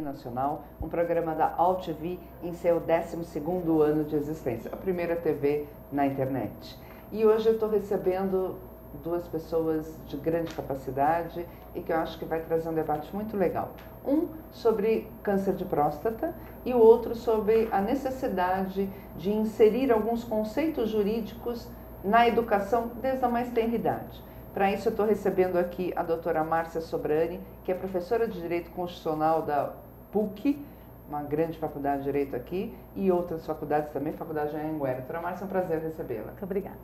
Nacional, um programa da AltV em seu 12º ano de existência, a primeira TV na internet. E hoje eu estou recebendo duas pessoas de grande capacidade e que eu acho que vai trazer um debate muito legal. Um sobre câncer de próstata e o outro sobre a necessidade de inserir alguns conceitos jurídicos na educação desde a mais tenra idade. Para isso eu estou recebendo aqui a doutora Márcia Sobrani, que é professora de Direito Constitucional da PUC, uma grande faculdade de Direito aqui, e outras faculdades também, Faculdade de Anhanguera. Doutora Márcia, é um prazer recebê-la. Muito obrigada.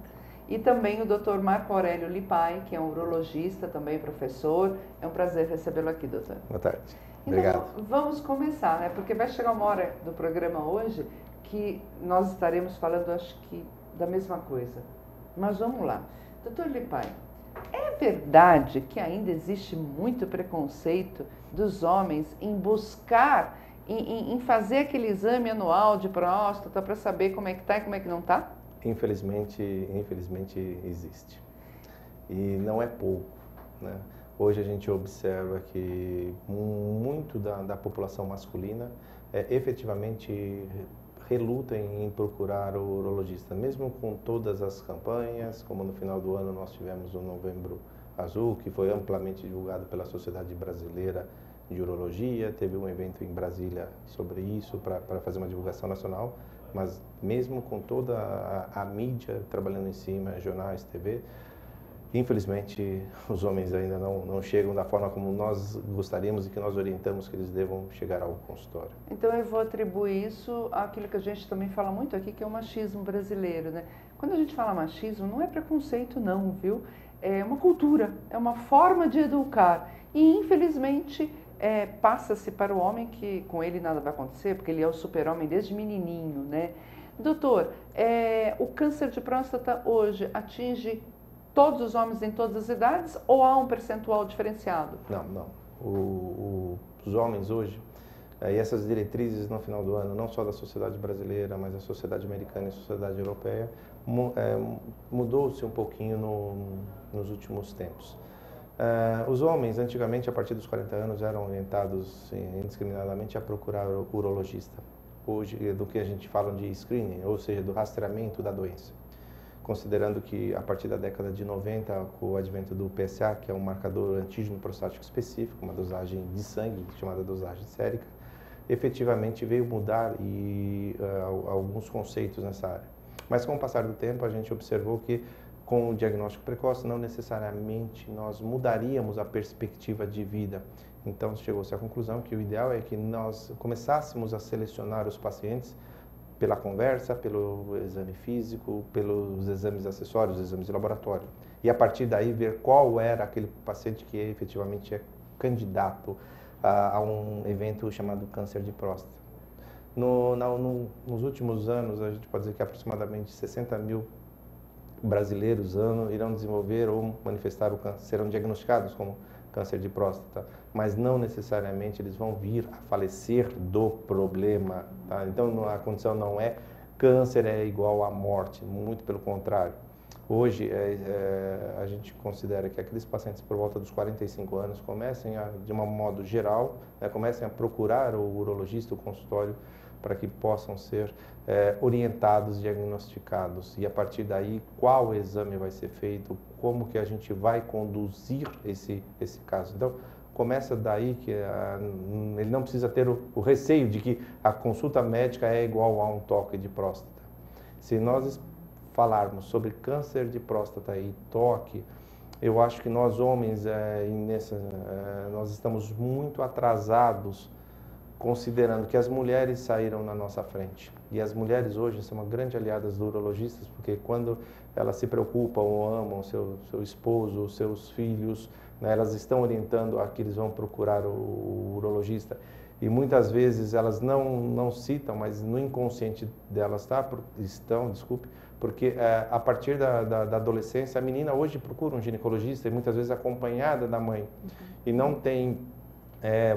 E também o Dr. Marco Aurélio Lipai, que é um urologista, também professor. É um prazer recebê-lo aqui, doutor. Boa tarde. Obrigado. Então, vamos começar, né? Porque vai chegar uma hora do programa hoje que nós estaremos falando, acho que, da mesma coisa. Mas vamos lá. Dr. Lipai, é verdade que ainda existe muito preconceito dos homens em buscar, em fazer aquele exame anual de próstata para saber como é que está e como é que não está? Infelizmente existe. E não é pouco, né? Hoje a gente observa que muito da população masculina efetivamente reluta em procurar o urologista, mesmo com todas as campanhas, como no final do ano nós tivemos o Novembro Azul, que foi amplamente divulgado pela Sociedade Brasileira de Urologia, teve um evento em Brasília sobre isso para fazer uma divulgação nacional, mas mesmo com toda a mídia trabalhando em cima, jornais, TV, infelizmente os homens ainda não chegam da forma como nós gostaríamos e que nós orientamos que eles devam chegar ao consultório. Então eu vou atribuir isso àquilo que a gente também fala muito aqui, que é o machismo brasileiro, né? Quando a gente fala machismo, não é preconceito não, viu? É uma cultura, é uma forma de educar e infelizmente passa-se para o homem que com ele nada vai acontecer, porque ele é o super-homem desde menininho, né? Doutor, o câncer de próstata hoje atinge todos os homens em todas as idades ou há um percentual diferenciado? Não. Os homens hoje, e essas diretrizes no final do ano, não só da sociedade brasileira, mas da sociedade americana e da sociedade europeia, mudou-se um pouquinho nos últimos tempos. Os homens, antigamente, a partir dos 40 anos, eram orientados indiscriminadamente a procurar o urologista. Hoje, do que a gente fala de screening, ou seja, do rastreamento da doença. Considerando que a partir da década de 90, com o advento do PSA, que é um marcador antígeno prostático específico, uma dosagem de sangue, chamada dosagem sérica, efetivamente veio mudar alguns conceitos nessa área. Mas com o passar do tempo, a gente observou que com o diagnóstico precoce, não necessariamente nós mudaríamos a perspectiva de vida. Então, chegou-se à conclusão que o ideal é que nós começássemos a selecionar os pacientes pela conversa, pelo exame físico, pelos exames acessórios, exames de laboratório. E a partir daí ver qual era aquele paciente que efetivamente é candidato a um evento chamado câncer de próstata. Nos últimos anos, a gente pode dizer que aproximadamente 60 mil brasileiros irão desenvolver ou manifestar o câncer, serão diagnosticados como câncer de próstata, mas não necessariamente eles vão vir a falecer do problema, tá? Então a condição não é câncer é igual à morte, muito pelo contrário. Hoje a gente considera que aqueles pacientes por volta dos 45 anos comecem de um modo geral, comecem a procurar o urologista, o consultório, para que possam ser orientados, diagnosticados. E a partir daí, qual exame vai ser feito, como que a gente vai conduzir esse caso. Então, começa daí que ele não precisa ter o receio de que a consulta médica é igual a um toque de próstata. Se nós falarmos sobre câncer de próstata e toque, eu acho que nós homens, nós estamos muito atrasados, considerando que as mulheres saíram na nossa frente. E as mulheres hoje são uma grande aliadas dos urologistas, porque quando elas se preocupam ou amam seu esposo, seus filhos, né, elas estão orientando a que eles vão procurar o urologista. E muitas vezes elas não citam, mas no inconsciente delas porque a partir da adolescência, a menina hoje procura um ginecologista e muitas vezes acompanhada da mãe. E não tem,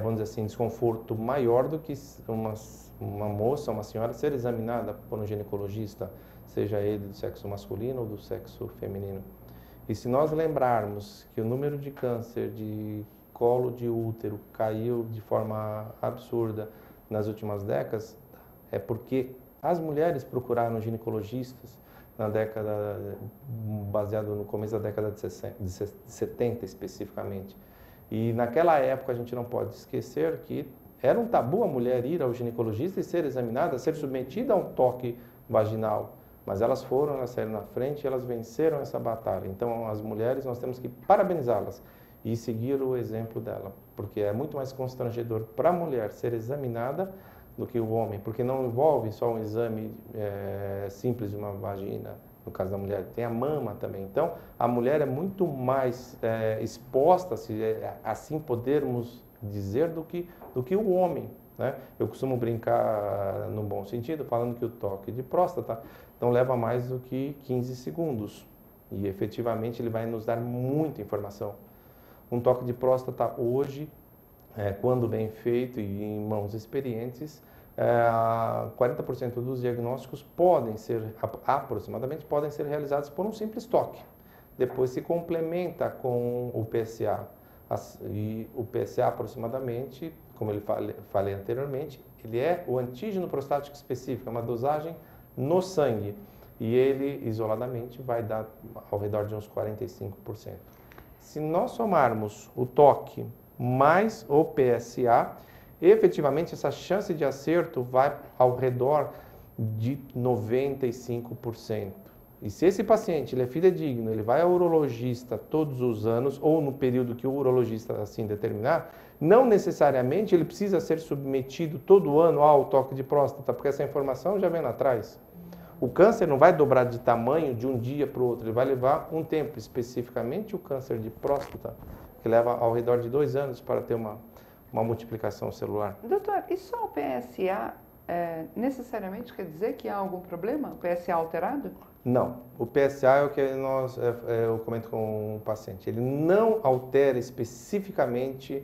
vamos dizer assim, desconforto maior do que uma moça, uma senhora ser examinada por um ginecologista, seja ele do sexo masculino ou do sexo feminino. E se nós lembrarmos que o número de câncer de colo de útero caiu de forma absurda nas últimas décadas, é porque as mulheres procuraram ginecologistas na década, baseado no começo da década de 70 especificamente. E naquela época a gente não pode esquecer que era um tabu a mulher ir ao ginecologista e ser examinada, ser submetida a um toque vaginal. Mas elas foram, elas saíram na frente e elas venceram essa batalha. Então, as mulheres, nós temos que parabenizá-las e seguir o exemplo dela, porque é muito mais constrangedor para a mulher ser examinada do que o homem, porque não envolve só um exame simples de uma vagina, no caso da mulher, tem a mama também. Então, a mulher é muito mais exposta, se assim podermos dizer, do que o homem, né? Eu costumo brincar, no bom sentido, falando que o toque de próstata não leva mais do que 15 segundos. E, efetivamente, ele vai nos dar muita informação. Um toque de próstata hoje, quando bem feito e em mãos experientes, 40% dos diagnósticos podem ser, aproximadamente, podem ser realizados por um simples toque. Depois se complementa com o PSA. E o PSA, aproximadamente, como eu falei anteriormente, ele é o antígeno prostático específico, é uma dosagem no sangue. E ele, isoladamente, vai dar ao redor de uns 45%. Se nós somarmos o toque mais o PSA, efetivamente essa chance de acerto vai ao redor de 95%. E se esse paciente ele é fidedigno, ele vai ao urologista todos os anos, ou no período que o urologista assim determinar, não necessariamente ele precisa ser submetido todo ano ao toque de próstata, porque essa informação já vem lá atrás. O câncer não vai dobrar de tamanho de um dia para o outro, ele vai levar um tempo, especificamente o câncer de próstata, que leva ao redor de 2 anos para ter uma multiplicação celular. Doutor, e só o PSA necessariamente quer dizer que há algum problema? O PSA alterado? Não. O PSA é o que eu comento com o paciente. Ele não altera especificamente,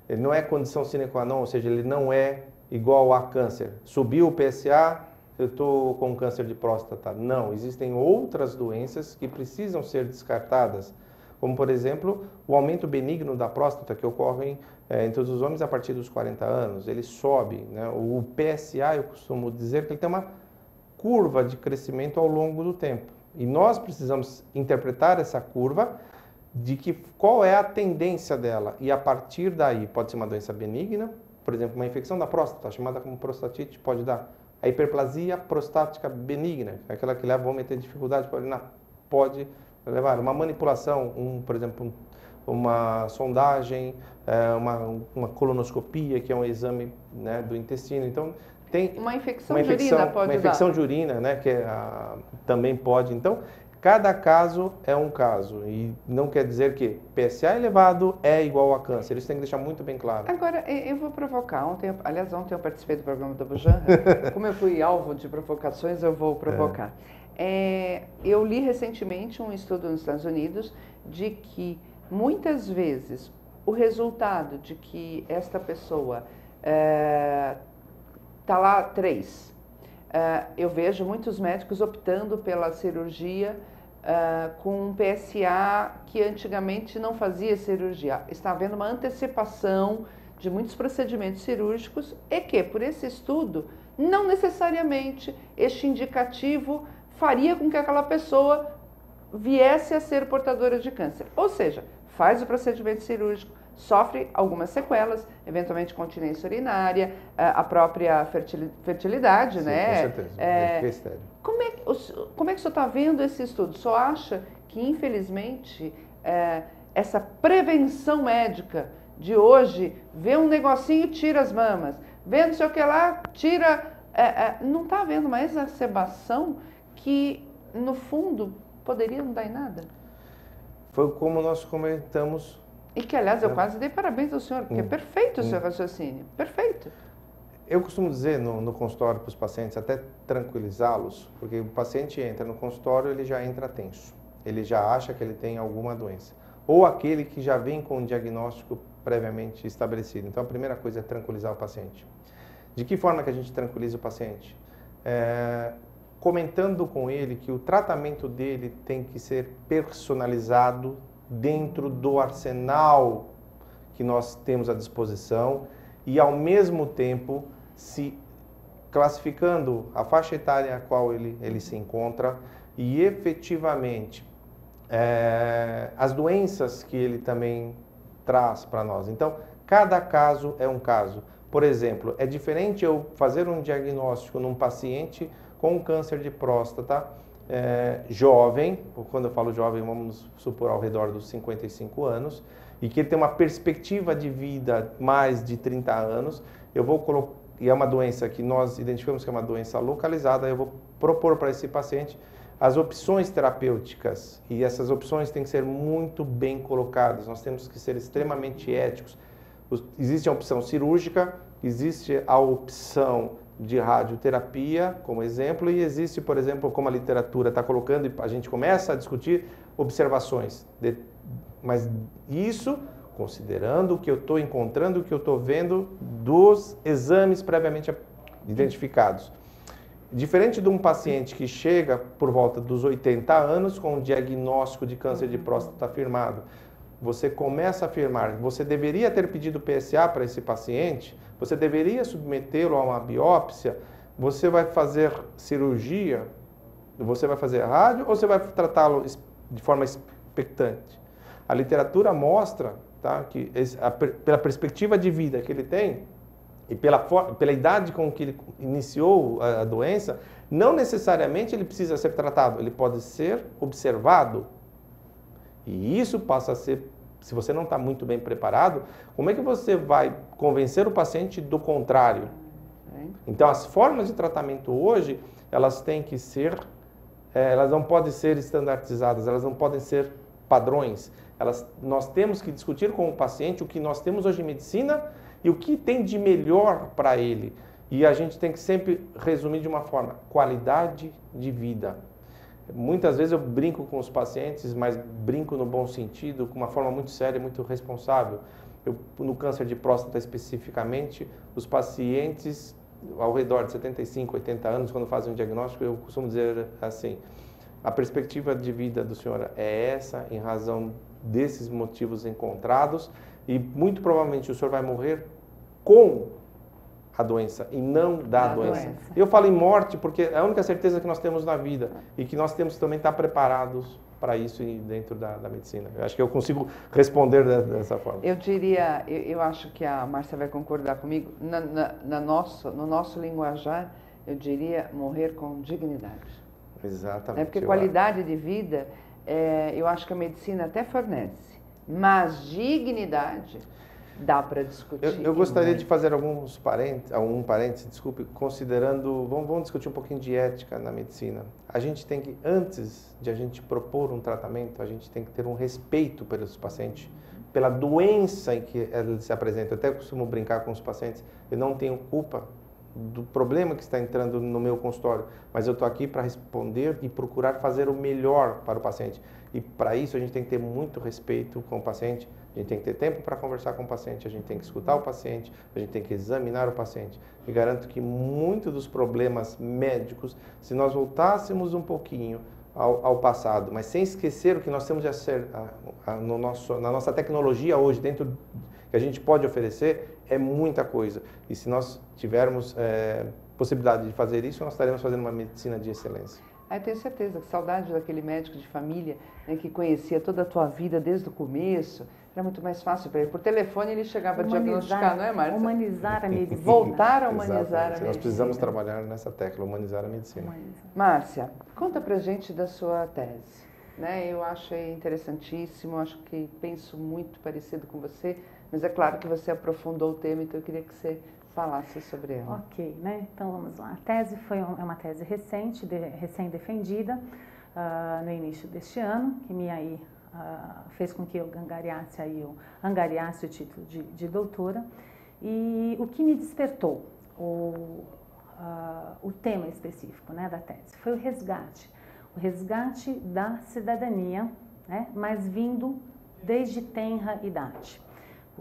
ele não é condição sine qua non, ou seja, ele não é igual a câncer. Subiu o PSA, eu estou com câncer de próstata. Não, existem outras doenças que precisam ser descartadas, como, por exemplo, o aumento benigno da próstata, que ocorre em todos os homens a partir dos 40 anos. Ele sobe, né? O PSA, eu costumo dizer que ele tem uma curva de crescimento ao longo do tempo. E nós precisamos interpretar essa curva de qual é a tendência dela. E a partir daí, pode ser uma doença benigna, por exemplo, uma infecção da próstata, chamada como prostatite, pode dar. A hiperplasia prostática benigna, aquela que leva o homem a ter dificuldade para urinar, pode levar. Uma manipulação, por exemplo, uma sondagem, uma colonoscopia, que é um exame, né, do intestino. Então, tem uma infecção de urina pode dar. Uma infecção de urina, né, que também pode. Então, cada caso é um caso. E não quer dizer que PSA elevado é igual a câncer. Isso tem que deixar muito bem claro. Agora, eu vou provocar. Ontem eu participei do programa do Bujanra. Como eu fui alvo de provocações, eu vou provocar. Eu li recentemente um estudo nos Estados Unidos de que, muitas vezes, o resultado de que esta pessoa está lá 3. Eu vejo muitos médicos optando pela cirurgia com um PSA que antigamente não fazia cirurgia. Está havendo uma antecipação de muitos procedimentos cirúrgicos e que, por esse estudo, não necessariamente este indicativo faria com que aquela pessoa viesse a ser portadora de câncer. Ou seja, faz o procedimento cirúrgico, sofre algumas sequelas, eventualmente continência urinária, a própria fertilidade, sim, né? Com certeza. Como é que o senhor está vendo esse estudo? O senhor acha que, infelizmente, essa prevenção médica de hoje, vê um negocinho, tira as mamas, vê não sei o que lá, tira... não está havendo uma exacerbação que, no fundo, poderia não dar em nada? Foi como nós comentamos. E que, aliás, eu quase dei parabéns ao senhor, porque é perfeito o seu raciocínio, perfeito. Eu costumo dizer no consultório para os pacientes, até tranquilizá-los, porque o paciente entra no consultório, ele já entra tenso, ele já acha que ele tem alguma doença, ou aquele que já vem com um diagnóstico previamente estabelecido. Então, a primeira coisa é tranquilizar o paciente. De que forma que a gente tranquiliza o paciente? comentando com ele que o tratamento dele tem que ser personalizado dentro do arsenal que nós temos à disposição e, ao mesmo tempo, se classificando a faixa etária a qual ele se encontra e, efetivamente, as doenças que ele também traz para nós. Então, cada caso é um caso. Por exemplo, é diferente eu fazer um diagnóstico num paciente com câncer de próstata jovem, quando eu falo jovem, vamos supor ao redor dos 55 anos, e que ele tem uma perspectiva de vida mais de 30 anos, eu vou colocar, e é uma doença que nós identificamos que é uma doença localizada, eu vou propor para esse paciente as opções terapêuticas, e essas opções têm que ser muito bem colocadas, nós temos que ser extremamente éticos. Existe a opção cirúrgica, existe a opção de radioterapia, como exemplo, e existe, por exemplo, como a literatura está colocando, e a gente começa a discutir observações. Mas isso considerando o que eu estou encontrando, o que eu estou vendo dos exames previamente identificados. Diferente de um paciente que chega por volta dos 80 anos com um diagnóstico de câncer de próstata afirmado, você começa a afirmar que você deveria ter pedido PSA para esse paciente, você deveria submetê-lo a uma biópsia, você vai fazer cirurgia, você vai fazer rádio ou você vai tratá-lo de forma expectante? A literatura mostra, tá, que pela perspectiva de vida que ele tem e pela idade com que ele iniciou a doença, não necessariamente ele precisa ser tratado, ele pode ser observado. E isso passa a ser, se você não está muito bem preparado, como é que você vai convencer o paciente do contrário? Então, as formas de tratamento hoje, elas têm que ser, elas não podem ser estandartizadas, elas não podem ser padrões. Nós temos que discutir com o paciente o que nós temos hoje em medicina e o que tem de melhor para ele. E a gente tem que sempre resumir de uma forma, qualidade de vida. Muitas vezes eu brinco com os pacientes, mas brinco no bom sentido, com uma forma muito séria e muito responsável. No câncer de próstata especificamente, os pacientes ao redor de 75, 80 anos, quando fazem um diagnóstico, eu costumo dizer assim, a perspectiva de vida do senhor é essa, em razão desses motivos encontrados, e muito provavelmente o senhor vai morrer com a doença e não da doença. Eu falo em morte porque é a única certeza que nós temos na vida e que nós temos que também estar preparados para isso dentro da medicina. Eu acho que eu consigo responder dessa forma. Eu diria, eu acho que a Márcia vai concordar comigo, no nosso linguajar, eu diria morrer com dignidade. Exatamente. Porque qualidade de vida, eu acho que a medicina até fornece, mas dignidade dá para discutir. Eu gostaria de fazer um parênteses, desculpe, considerando, vamos discutir um pouquinho de ética na medicina. A gente tem que, antes de a gente propor um tratamento, a gente tem que ter um respeito pelos pacientes, pela doença em que eles se apresentam. Eu até costumo brincar com os pacientes, eu não tenho culpa do problema que está entrando no meu consultório, mas eu estou aqui para responder e procurar fazer o melhor para o paciente. E para isso a gente tem que ter muito respeito com o paciente, a gente tem que ter tempo para conversar com o paciente, a gente tem que escutar o paciente, a gente tem que examinar o paciente. E garanto que muitos dos problemas médicos, se nós voltássemos um pouquinho ao passado, mas sem esquecer o que nós temos de ser, na nossa tecnologia hoje, dentro que a gente pode oferecer, é muita coisa. E se nós tivermos possibilidade de fazer isso, nós estaremos fazendo uma medicina de excelência. Eu tenho certeza que saudade daquele médico de família, né, que conhecia toda a tua vida desde o começo, era muito mais fácil para ele. Por telefone ele chegava a diagnosticar, não é, Márcia? Humanizar a medicina. Voltar a humanizar a medicina. Nós precisamos trabalhar nessa tecla, humanizar a medicina. Márcia, conta pra gente da sua tese. Né? Eu achei interessantíssimo, acho que penso muito parecido com você, mas é claro que você aprofundou o tema, então eu queria que você falasse sobre ela. Ok, né? Então vamos lá. A tese é uma tese recente, recém-defendida, no início deste ano, que me fez com que eu angariasse o título de doutora. E o que me despertou, o tema específico, né, da tese, foi o resgate da cidadania, né, mas vindo desde tenra idade.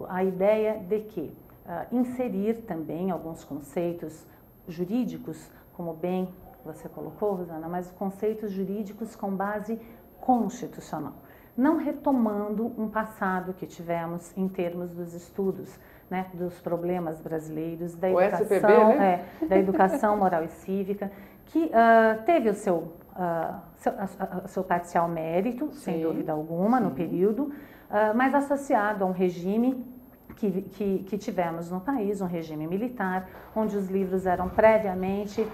A ideia de que inserir também alguns conceitos jurídicos como bem, você colocou, Rosana, mas conceitos jurídicos com base constitucional, não retomando um passado que tivemos em termos dos estudos, né, dos problemas brasileiros, da educação, SPB, né? Da educação moral e cívica, que teve o seu parcial mérito, sem dúvida alguma, no período, mas associado a um regime que tivemos no país, um regime militar, onde os livros eram previamente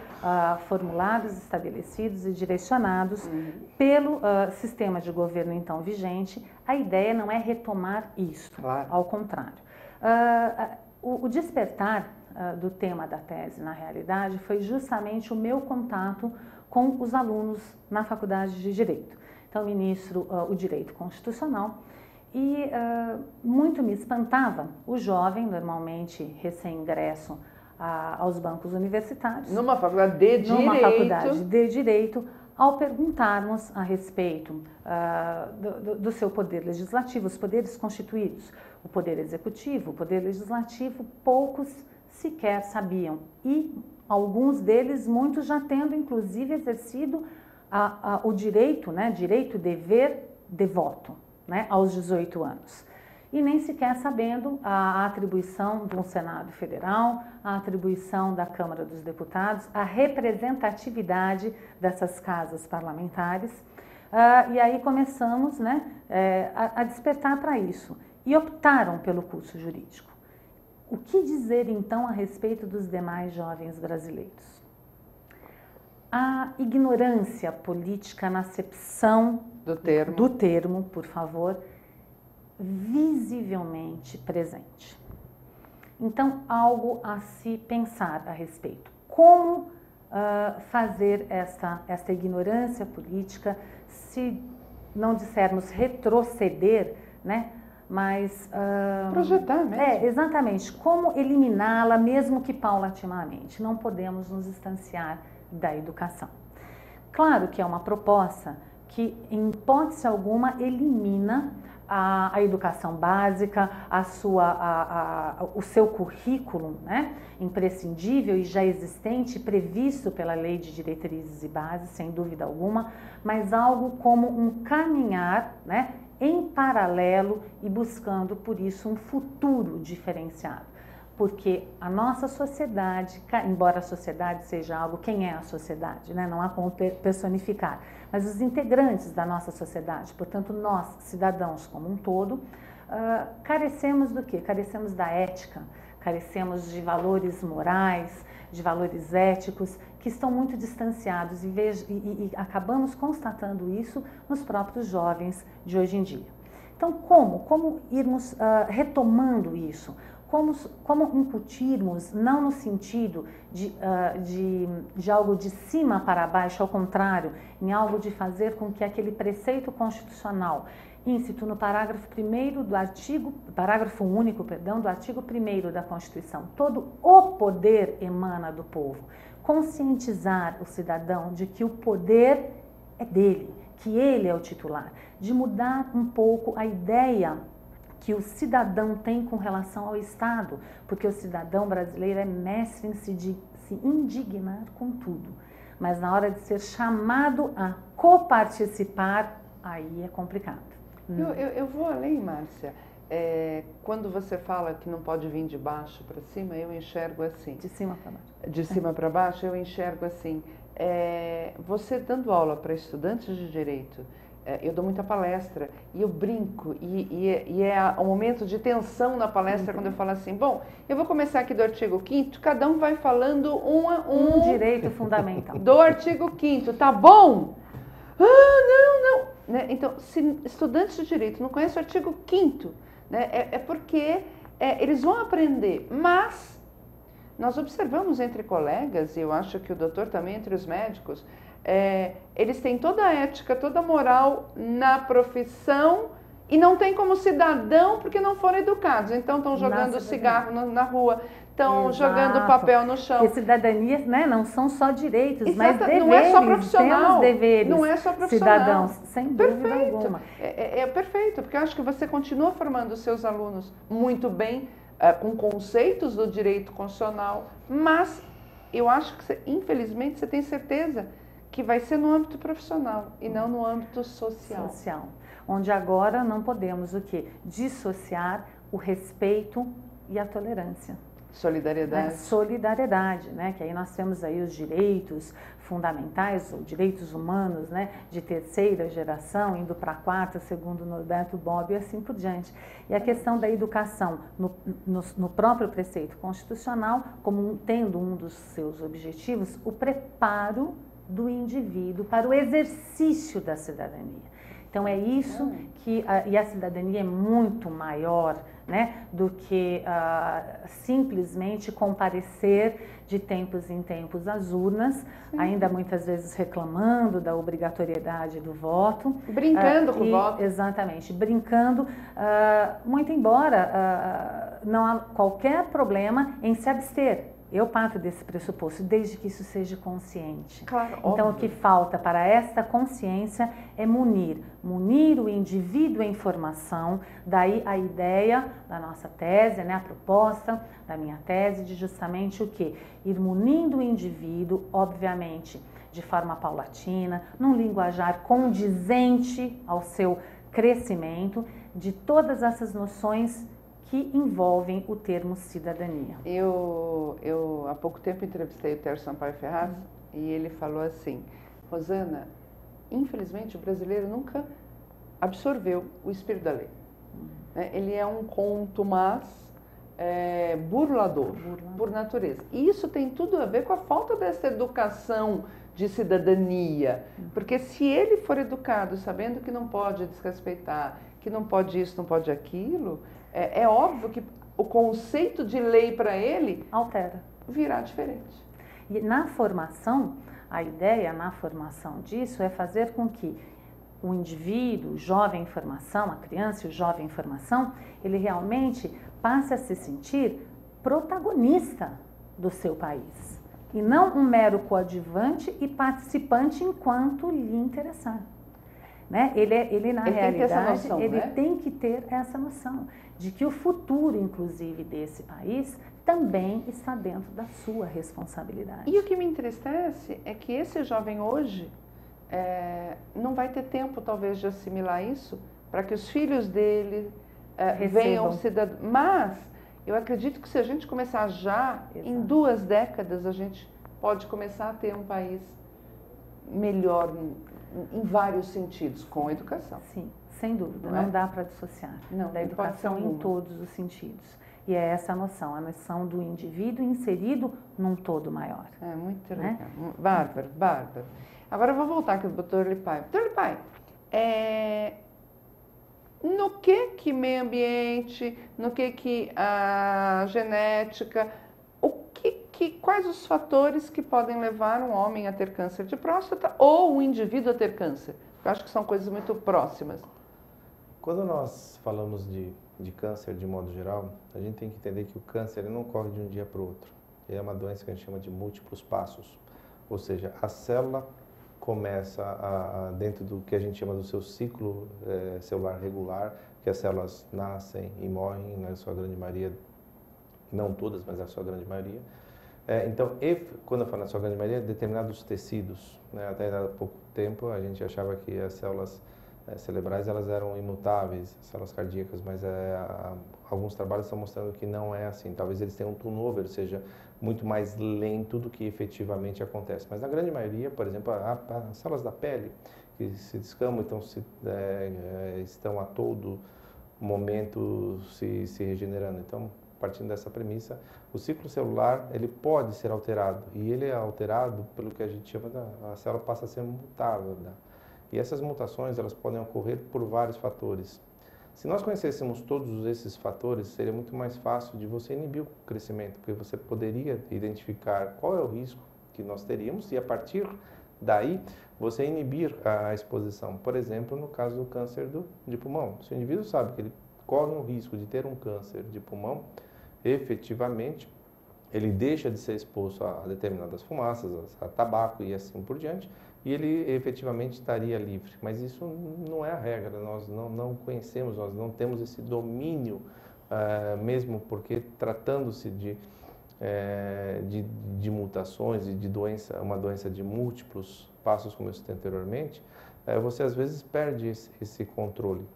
formulados, estabelecidos e direcionados pelo sistema de governo então vigente. A ideia não é retomar isso, ao contrário. O despertar do tema da tese, na realidade, foi justamente o meu contato com os alunos na Faculdade de Direito. Então, ministro o Direito Constitucional, e muito me espantava o jovem, normalmente recém-ingresso aos bancos universitários. Numa faculdade de Direito. Numa faculdade de Direito, ao perguntarmos a respeito do seu poder legislativo, os poderes constituídos, o poder executivo, o poder legislativo, poucos sequer sabiam. E alguns deles, muitos já tendo inclusive exercido o direito, né, direito-dever de voto, né, aos 18 anos. E nem sequer sabendo a atribuição do Senado Federal, a atribuição da Câmara dos Deputados, a representatividade dessas casas parlamentares. E aí começamos, né, a despertar para isso. E optaram pelo curso jurídico. O que dizer então a respeito dos demais jovens brasileiros? A ignorância política na acepção do termo, por favor, visivelmente presente. Então, algo a se pensar a respeito. Como fazer essa ignorância política, se não dissermos retroceder, né? Mas projetar mesmo. Exatamente. Como eliminá-la, mesmo que paulatinamente. Não podemos nos distanciar da educação. Claro que é uma proposta que, em hipótese alguma, elimina a educação básica, o seu currículo, né, imprescindível e já existente, previsto pela Lei de Diretrizes e Bases, sem dúvida alguma, mas algo como um caminhar, né, em paralelo e buscando, por isso, um futuro diferenciado. Porque a nossa sociedade, embora a sociedade seja algo, quem é a sociedade, né? Não há como personificar, mas os integrantes da nossa sociedade, portanto nós, cidadãos como um todo, carecemos do quê? Carecemos da ética, carecemos de valores morais, de valores éticos, que estão muito distanciados e acabamos constatando isso nos próprios jovens de hoje em dia. Então, como irmos retomando isso? Como incutirmos, não no sentido de algo de cima para baixo, ao contrário, em algo de fazer com que aquele preceito constitucional, íncito no parágrafo único, do artigo 1º da Constituição, todo o poder emana do povo, conscientizar o cidadão de que o poder é dele, que ele é o titular, de mudar um pouco a ideia que o cidadão tem com relação ao Estado, porque o cidadão brasileiro é mestre em se indignar com tudo, mas na hora de ser chamado a coparticipar, aí é complicado. Eu vou além, Márcia. Quando você fala que não pode vir de baixo para cima, eu enxergo assim. De cima para baixo. De cima para baixo, eu enxergo assim. Você dando aula para estudantes de direito, eu dou muita palestra e eu brinco, e é um momento de tensão na palestra quando eu falo assim, bom, eu vou começar aqui do artigo 5º, cada um vai falando um direito fundamental. Do artigo 5º, tá bom? Não. Né? Então, se estudantes de direito não conhecem o artigo 5º, né, é porque eles vão aprender, mas nós observamos entre colegas, e eu acho que o doutor também entre os médicos, eles têm toda a ética, toda a moral na profissão e não tem como cidadão porque não foram educados. Então estão jogando cigarro na rua, estão jogando papel no chão. E cidadania, né, não são só direitos, mas deveres. Não é só profissional. Temos deveres, não é só profissional. Cidadãos, sem dúvida alguma. É perfeito, porque eu acho que você continua formando os seus alunos muito bem, com conceitos do direito constitucional, mas eu acho que, infelizmente, você tem certeza que vai ser no âmbito profissional e não no âmbito social. Social. Onde agora não podemos o quê? Dissociar o respeito e a tolerância. Solidariedade. Solidariedade, né? Que aí nós temos aí os direitos fundamentais, ou direitos humanos, né? De terceira geração, indo para a quarta, segundo Norberto Bobbio, e assim por diante. E a questão da educação no próprio preceito constitucional, como tendo um dos seus objetivos, o preparo do indivíduo para o exercício da cidadania. Então é isso que, e a cidadania é muito maior, né, do que simplesmente comparecer de tempos em tempos às urnas, ainda muitas vezes reclamando da obrigatoriedade do voto. Brincando com o voto. Exatamente, brincando, muito embora não há qualquer problema em se abster. Eu parto desse pressuposto, desde que isso seja consciente. Claro, então, óbvio. o que falta para esta consciência é munir o indivíduo em formação, daí a ideia da nossa tese, né, a proposta da minha tese de justamente o quê? Ir munindo o indivíduo, obviamente, de forma paulatina, num linguajar condizente ao seu crescimento, de todas essas noções que envolvem o termo cidadania. Eu há pouco tempo entrevistei o Tércio Sampaio Ferraz e ele falou assim: Rosana, infelizmente o brasileiro nunca absorveu o espírito da lei. Ele é um contumaz burlador, por natureza. E isso tem tudo a ver com a falta dessa educação de cidadania. Porque se ele for educado sabendo que não pode desrespeitar, que não pode isso, não pode aquilo, é óbvio que o conceito de lei para ele altera, virá diferente. E na formação, a ideia na formação disso é fazer com que o indivíduo, o jovem em formação, a criança e o jovem em formação, ele realmente passe a se sentir protagonista do seu país. E não um mero coadjuvante e participante enquanto lhe interessar. Né? Ele na realidade, tem que ter essa noção de que o futuro, inclusive, desse país também está dentro da sua responsabilidade. E o que me entristece é que esse jovem hoje não vai ter tempo, talvez, de assimilar isso para que os filhos dele venham cidadãos. Mas eu acredito que se a gente começar já, em 2 décadas, a gente pode começar a ter um país melhor em vários sentidos, com a educação. Sim, sem dúvida, não dá para dissociar da educação em todos os sentidos. E é essa a noção do indivíduo inserido num todo maior. É muito legal. Bárbara. Agora eu vou voltar aqui para o Dr. Lipai. Dr. Lipai, no que meio ambiente, no que a genética, quais os fatores que podem levar um homem a ter câncer de próstata ou um indivíduo a ter câncer? Eu acho que são coisas muito próximas. Quando nós falamos de câncer de modo geral, a gente tem que entender que o câncer ele não ocorre de um dia para o outro. Ele é uma doença que a gente chama de múltiplos passos. Ou seja, a célula começa dentro do que a gente chama do seu ciclo celular regular, que as células nascem e morrem, na sua grande maioria, não todas, mas na sua grande maioria. Então, quando eu falo na sua grande maioria, determinados tecidos, né? Até há pouco tempo a gente achava que as células cerebrais elas eram imutáveis, células cardíacas, mas alguns trabalhos estão mostrando que não é assim. Talvez eles tenham um turnover, seja muito mais lento do que efetivamente acontece. Mas na grande maioria, por exemplo, as células da pele que se descamam, então estão a todo momento se regenerando. Então, partindo dessa premissa, o ciclo celular ele pode ser alterado e ele é alterado pelo que a gente chama a célula passa a ser mutável, né? E essas mutações elas podem ocorrer por vários fatores. Se nós conhecêssemos todos esses fatores, seria muito mais fácil de você inibir o crescimento, porque você poderia identificar qual é o risco que nós teríamos e a partir daí você inibir a exposição. Por exemplo, no caso do câncer de pulmão, se o indivíduo sabe que ele corre um risco de ter um câncer de pulmão, efetivamente ele deixa de ser exposto a determinadas fumaças, a tabaco e assim por diante, e ele efetivamente estaria livre. Mas isso não é a regra, nós não conhecemos, nós não temos esse domínio, mesmo porque tratando-se de de mutações e de uma doença de múltiplos passos, como eu citei anteriormente, você às vezes perde esse controle.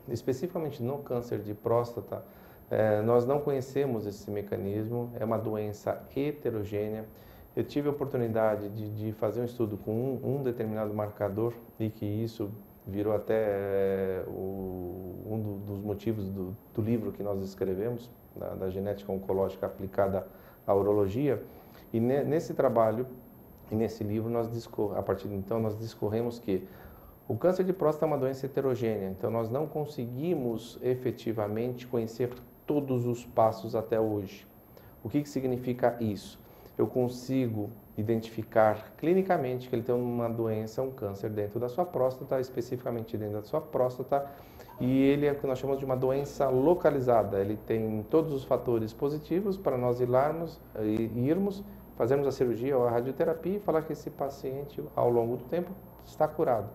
Especificamente no câncer de próstata, nós não conhecemos esse mecanismo, é uma doença heterogênea. Eu tive a oportunidade de fazer um estudo com um determinado marcador e que isso virou até dos motivos do livro que nós escrevemos, da genética oncológica aplicada à urologia. E nesse trabalho e nesse livro, a partir de então, nós discorremos que o câncer de próstata é uma doença heterogênea, então nós não conseguimos efetivamente conhecer todos os passos até hoje. O que significa isso? Eu consigo identificar clinicamente que ele tem uma doença, um câncer dentro da sua próstata, especificamente dentro da sua próstata, e ele é o que nós chamamos de uma doença localizada. Ele tem todos os fatores positivos para nós irmos, fazermos a cirurgia ou a radioterapia e falar que esse paciente, ao longo do tempo, está curado.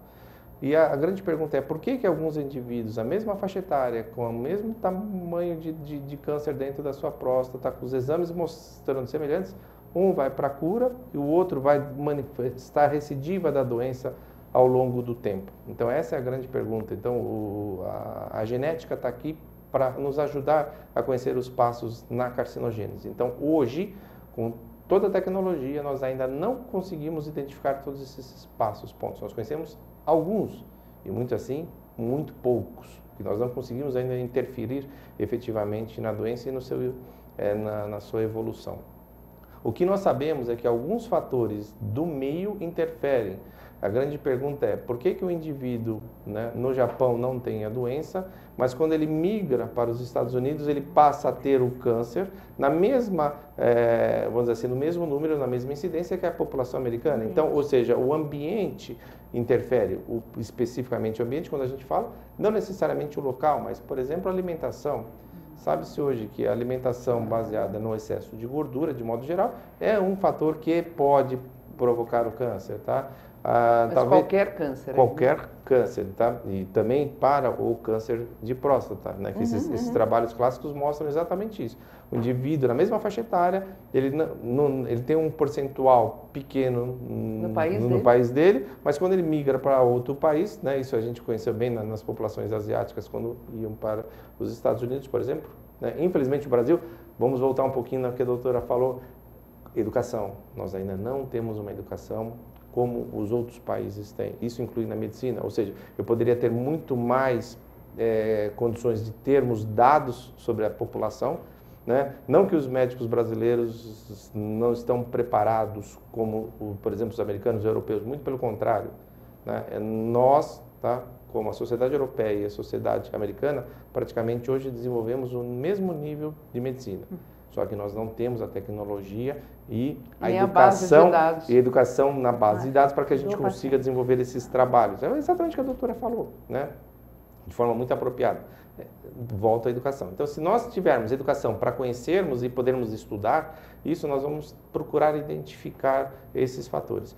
E a grande pergunta é por que alguns indivíduos, a mesma faixa etária, com o mesmo tamanho de câncer dentro da sua próstata, com os exames mostrando semelhantes, um vai para a cura e o outro vai manifestar recidiva da doença ao longo do tempo. Então essa é a grande pergunta. Então a genética está aqui para nos ajudar a conhecer os passos na carcinogênese. Então hoje, com toda a tecnologia, nós ainda não conseguimos identificar todos esses pontos. Nós conhecemos alguns, e muito poucos, que nós não conseguimos ainda interferir efetivamente na doença e na sua evolução. O que nós sabemos é que alguns fatores do meio interferem. A grande pergunta é, por que o indivíduo, né, no Japão não tem a doença, mas quando ele migra para os Estados Unidos, ele passa a ter o câncer na mesma, vamos dizer assim, no mesmo número, na mesma incidência que a população americana? Então, ou seja, o ambiente interfere, especificamente o ambiente, quando a gente fala, não necessariamente o local, mas, por exemplo, a alimentação. Sabe-se hoje que a alimentação baseada no excesso de gordura, de modo geral, é um fator que pode provocar o câncer, tá? Mas talvez qualquer câncer. Qualquer câncer, tá? E também para o câncer de próstata, né? Que esses trabalhos clássicos mostram exatamente isso. O indivíduo, na mesma faixa etária, ele tem um percentual pequeno no país dele, mas quando ele migra para outro país, né? Isso a gente conheceu bem nas populações asiáticas quando iam para os Estados Unidos, por exemplo, né? Infelizmente o Brasil, vamos voltar um pouquinho no que a doutora falou, educação. Nós ainda não temos uma educação como os outros países têm. Isso inclui na medicina, ou seja, eu poderia ter muito mais condições de termos dados sobre a população, né? Não que os médicos brasileiros não estão preparados como, por exemplo, os americanos e os europeus, muito pelo contrário, né? Nós, tá? Como a sociedade europeia e a sociedade americana, praticamente hoje desenvolvemos o mesmo nível de medicina. Só que nós não temos a tecnologia e a educação na base de dados para que a gente consiga desenvolver esses trabalhos. É exatamente o que a doutora falou, né? De forma muito apropriada. Volta à educação. Então, se nós tivermos educação para conhecermos e podermos estudar, isso nós vamos procurar identificar esses fatores.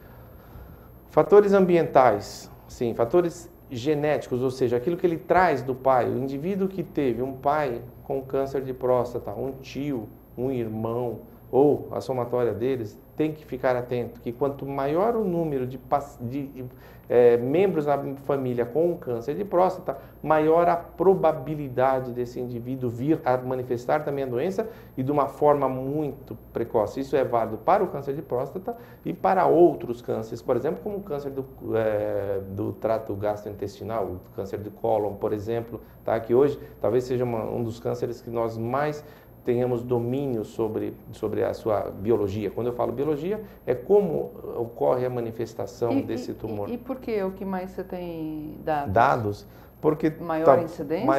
Fatores ambientais, sim, fatores genéticos, ou seja, aquilo que ele traz do pai. O indivíduo que teve um pai com câncer de próstata, um tio, um irmão ou a somatória deles, tem que ficar atento que quanto maior o número de membros da família com câncer de próstata, maior a probabilidade desse indivíduo vir a manifestar também a doença e de uma forma muito precoce. Isso é válido para o câncer de próstata e para outros cânceres, por exemplo, como o câncer do trato gastrointestinal, o câncer de cólon, por exemplo, tá? Que hoje talvez seja um dos cânceres que nós mais tenhamos domínio sobre a sua biologia. Quando eu falo biologia, é como ocorre a manifestação desse tumor. E por que? O que mais você tem dados? Dados, porque... Maior incidência?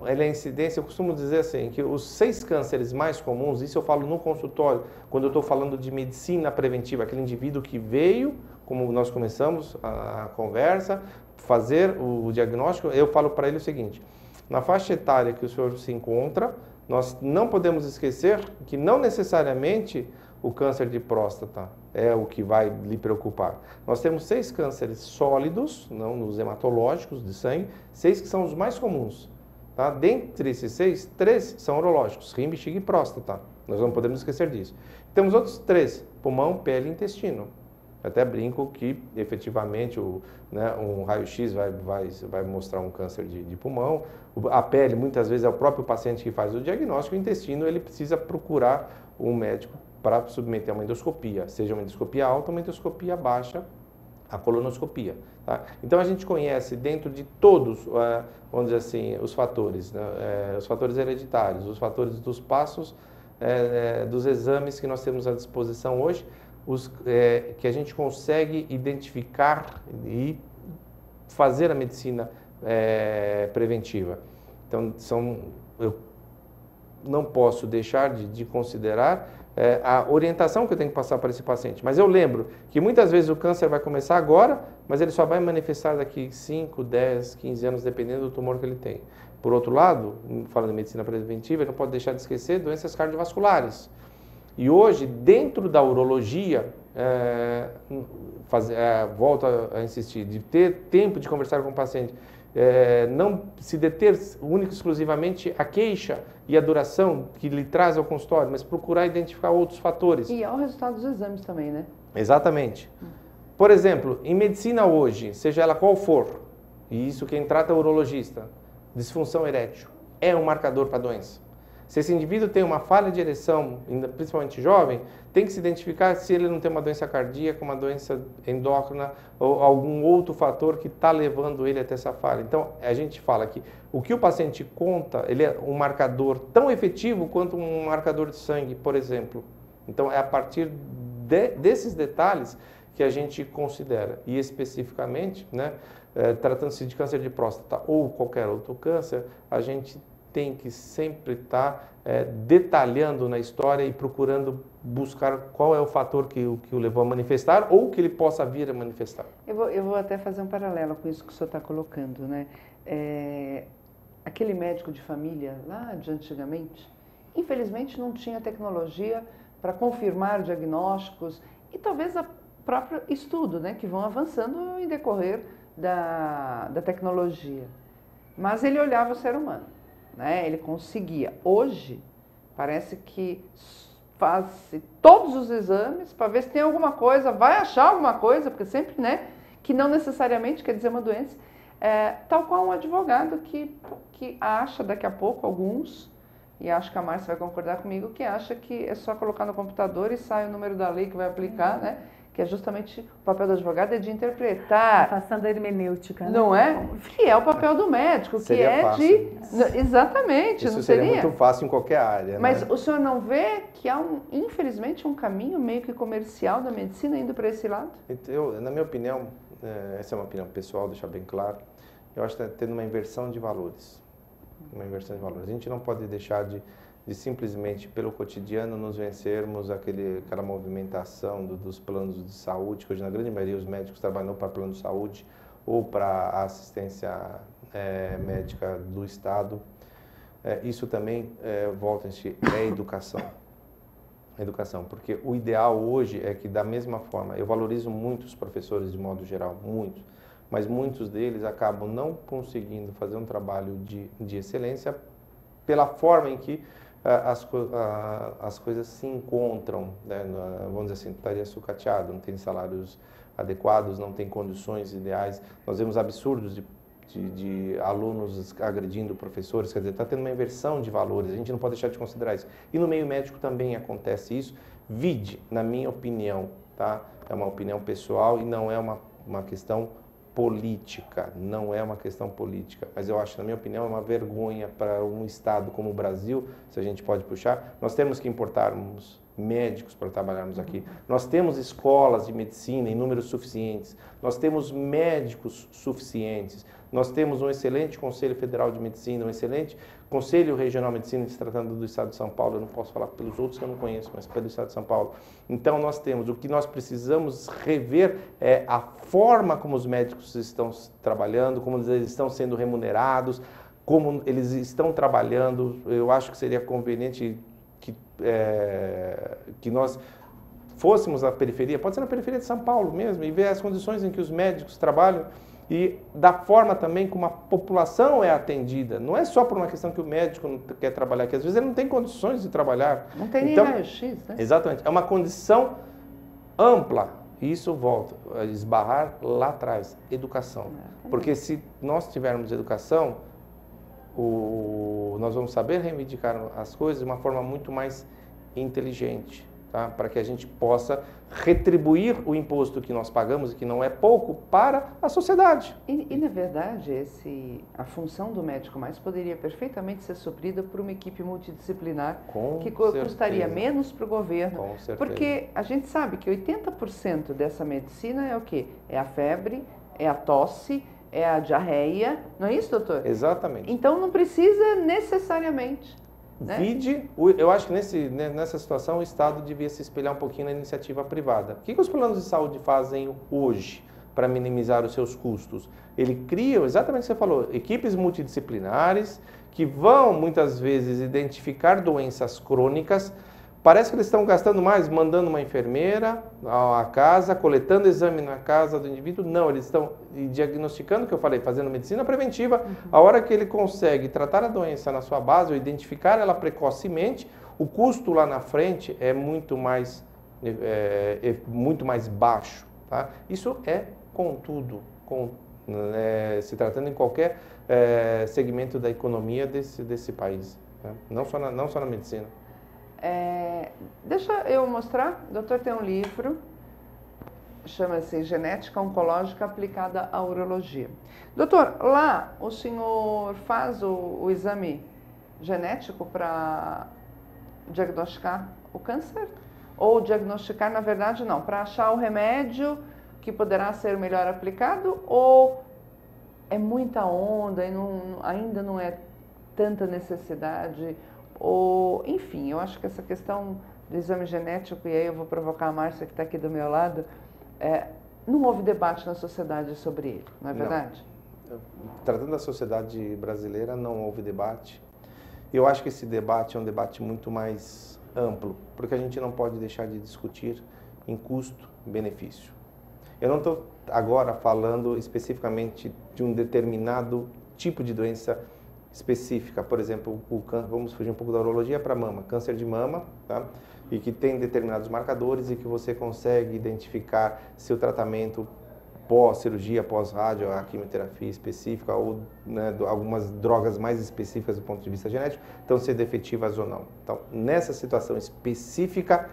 Ela é incidência, eu costumo dizer assim, que os 6 cânceres mais comuns, isso eu falo no consultório, quando eu estou falando de medicina preventiva, aquele indivíduo que veio, como nós começamos a conversa, fazer o diagnóstico, eu falo para ele o seguinte, na faixa etária que o senhor se encontra, nós não podemos esquecer que não necessariamente o câncer de próstata é o que vai lhe preocupar. Nós temos 6 cânceres sólidos, não nos hematológicos de sangue, 6 que são os mais comuns. Tá? Dentre esses 6, 3 são urológicos, rim, bexiga e próstata. Nós não podemos esquecer disso. Temos outros 3, pulmão, pele e intestino. Até brinco que, efetivamente, um raio-x vai mostrar um câncer de pulmão. A pele, muitas vezes, é o próprio paciente que faz o diagnóstico. O intestino, ele precisa procurar um médico para submeter a uma endoscopia, seja uma endoscopia alta ou uma endoscopia baixa, a colonoscopia. Tá? Então, a gente conhece dentro de todos, vamos dizer assim, os fatores, né? Os fatores hereditários, os fatores dos passos, dos exames que nós temos à disposição hoje, que a gente consegue identificar e fazer a medicina preventiva. Então, eu não posso deixar de considerar a orientação que eu tenho que passar para esse paciente. Mas eu lembro que muitas vezes o câncer vai começar agora, mas ele só vai manifestar daqui 5, 10, 15 anos, dependendo do tumor que ele tem. Por outro lado, falando de medicina preventiva, ele não pode deixar de esquecer doenças cardiovasculares. E hoje, dentro da urologia, volto a insistir, de ter tempo de conversar com o paciente, não se deter única e exclusivamente a queixa e a duração que lhe traz ao consultório, mas procurar identificar outros fatores. E ao resultado dos exames também, né? Exatamente. Por exemplo, em medicina hoje, seja ela qual for, e isso quem trata é o urologista, disfunção erétil é um marcador para a doença. Se esse indivíduo tem uma falha de ereção, principalmente jovem, tem que se identificar se ele não tem uma doença cardíaca, uma doença endócrina ou algum outro fator que está levando ele até essa falha. Então, a gente fala que o que o paciente conta, ele é um marcador tão efetivo quanto um marcador de sangue, por exemplo. Então, é a partir desses detalhes que a gente considera. E especificamente, né, tratando-se de câncer de próstata ou qualquer outro câncer, a gente tem que sempre estar detalhando na história e procurando buscar qual é o fator que o levou a manifestar ou que ele possa vir a manifestar. Eu vou até fazer um paralelo com isso que o senhor está colocando, né? Aquele médico de família lá de antigamente, infelizmente não tinha tecnologia para confirmar diagnósticos e talvez a próprio estudo, né, que vão avançando em decorrer da tecnologia. Mas ele olhava o ser humano. Né? Ele conseguia. Hoje, parece que faz todos os exames para ver se tem alguma coisa, vai achar alguma coisa, porque sempre, né, que não necessariamente quer dizer uma doença, tal qual um advogado que acha daqui a pouco, alguns, e acho que a Márcia vai concordar comigo, que acha que é só colocar no computador e sai o número da lei que vai aplicar, né? Que é justamente o papel do advogado é de interpretar. Passando a hermenêutica, né? Não é? Que é o papel do médico, que seria é fácil. Exatamente, Isso não seria muito fácil em qualquer área. Mas né? o senhor não vê que há, infelizmente, um caminho meio que comercial da medicina indo para esse lado? Na minha opinião, essa é uma opinião pessoal, deixar bem claro, eu acho que está tendo uma inversão de valores. Uma inversão de valores. A gente não pode deixar de simplesmente pelo cotidiano nos vencermos aquela movimentação dos planos de saúde, que hoje na grande maioria os médicos trabalham para plano de saúde ou para a assistência médica do Estado. Isso também, volta-se, é educação. Educação, porque o ideal hoje é que da mesma forma, eu valorizo muito os professores de modo geral, muitos, mas muitos deles acabam não conseguindo fazer um trabalho de excelência pela forma em que as coisas se encontram, né? Vamos dizer assim, estaria sucateado, não tem salários adequados, não tem condições ideais. Nós vemos absurdos de alunos agredindo professores, quer dizer, está tendo uma inversão de valores, a gente não pode deixar de considerar isso. E no meio médico também acontece isso. Vide, na minha opinião, tá? É uma opinião pessoal e não é uma questão política, não é uma questão política, mas eu acho, na minha opinião, é uma vergonha para um Estado como o Brasil, se a gente pode puxar. Nós temos que importarmos médicos para trabalharmos aqui. Nós temos escolas de medicina em números suficientes, nós temos médicos suficientes, nós temos um excelente Conselho Federal de Medicina, um excelente Conselho Regional de Medicina, se tratando do Estado de São Paulo, eu não posso falar pelos outros que eu não conheço, mas pelo Estado de São Paulo. Então nós temos, o que nós precisamos rever é a forma como os médicos estão trabalhando, como eles estão sendo remunerados, como eles estão trabalhando. Eu acho que seria conveniente que nós fôssemos à periferia, pode ser na periferia de São Paulo mesmo, e ver as condições em que os médicos trabalham e da forma também como a população é atendida. Não é só por uma questão que o médico não quer trabalhar, que às vezes ele não tem condições de trabalhar. Não tem nem raio-x, né? Exatamente. É uma condição ampla. E isso volta a esbarrar lá atrás, educação. Porque se nós tivermos educação, nós vamos saber reivindicar as coisas de uma forma muito mais inteligente, tá? Para que a gente possa retribuir o imposto que nós pagamos, e que não é pouco, para a sociedade. E na verdade, a função do médico mais poderia perfeitamente ser suprida por uma equipe multidisciplinar que custaria menos para o governo. Com certeza. Porque a gente sabe que 80% dessa medicina é o quê? É a febre, é a tosse, é a diarreia, não é isso, doutor? Exatamente. Então não precisa necessariamente. Né? Eu acho que nessa situação o Estado devia se espelhar um pouquinho na iniciativa privada. O que os planos de saúde fazem hoje para minimizar os seus custos? Ele cria, exatamente o que você falou, equipes multidisciplinares que vão muitas vezes identificar doenças crônicas. Parece que eles estão gastando mais mandando uma enfermeira à casa, coletando exame na casa do indivíduo. Não, eles estão diagnosticando, que eu falei, fazendo medicina preventiva. A hora que ele consegue tratar a doença na sua base ou identificar ela precocemente, o custo lá na frente é muito mais baixo. Tá? Isso é contudo, se tratando em qualquer segmento da economia desse país, né? Não só na medicina. Deixa eu mostrar. O doutor tem um livro, chama-se Genética Oncológica Aplicada à Urologia. Doutor, lá o senhor faz o exame genético para diagnosticar o câncer? Ou diagnosticar, na verdade, não, para achar o remédio que poderá ser melhor aplicado? Ou é muita onda e ainda não é tanta necessidade? Ou, enfim, eu acho que essa questão do exame genético, e aí eu vou provocar a Márcia que está aqui do meu lado, não houve debate na sociedade sobre ele, não é verdade? Não. Tratando da sociedade brasileira, não houve debate. Eu acho que esse debate é um debate muito mais amplo, porque a gente não pode deixar de discutir em custo-benefício. Eu não estou agora falando especificamente de um determinado tipo de doença específica, por exemplo, vamos fugir um pouco da urologia para mama, câncer de mama, tá? E que tem determinados marcadores e que você consegue identificar se o tratamento pós-cirurgia, pós-rádio, a quimioterapia específica ou, né, algumas drogas mais específicas do ponto de vista genético estão sendo efetivas ou não. Então, nessa situação específica,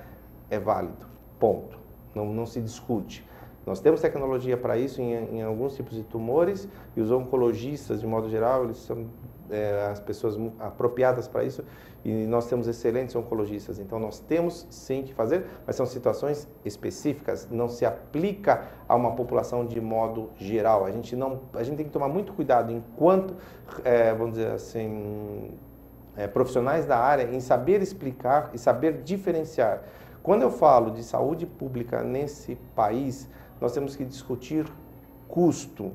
é válido, ponto. Não se discute. Nós temos tecnologia para isso em alguns tipos de tumores e os oncologistas, de modo geral, eles são as pessoas apropriadas para isso e nós temos excelentes oncologistas. Então, nós temos sim que fazer, mas são situações específicas, não se aplica a uma população de modo geral. A gente tem que tomar muito cuidado enquanto, vamos dizer assim, profissionais da área, em saber explicar e saber diferenciar. Quando eu falo de saúde pública nesse país, nós temos que discutir custo.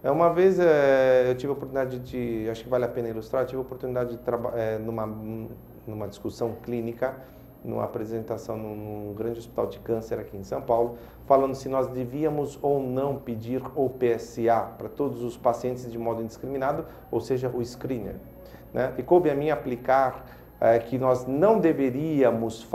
Uma vez eu tive a oportunidade acho que vale a pena ilustrar, eu tive a oportunidade de trabalhar numa discussão clínica, numa apresentação num grande hospital de câncer aqui em São Paulo, falando se nós devíamos ou não pedir o PSA para todos os pacientes de modo indiscriminado, ou seja, o screener, né? E coube a mim aplicar que nós não deveríamos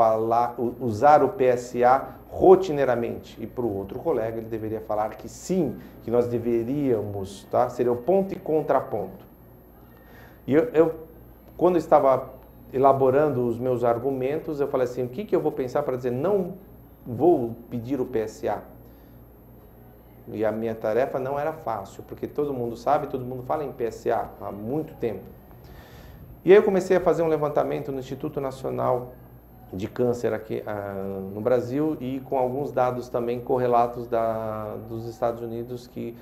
usar o PSA rotineiramente, e para o outro colega ele deveria falar que sim, que nós deveríamos, tá? Seria o ponto e contraponto. E quando estava elaborando os meus argumentos, eu falei assim, o que eu vou pensar para dizer não vou pedir o PSA? E a minha tarefa não era fácil, porque todo mundo sabe, todo mundo fala em PSA há muito tempo. E aí eu comecei a fazer um levantamento no Instituto Nacional de Câncer aqui no Brasil e com alguns dados também correlatos dos Estados Unidos, que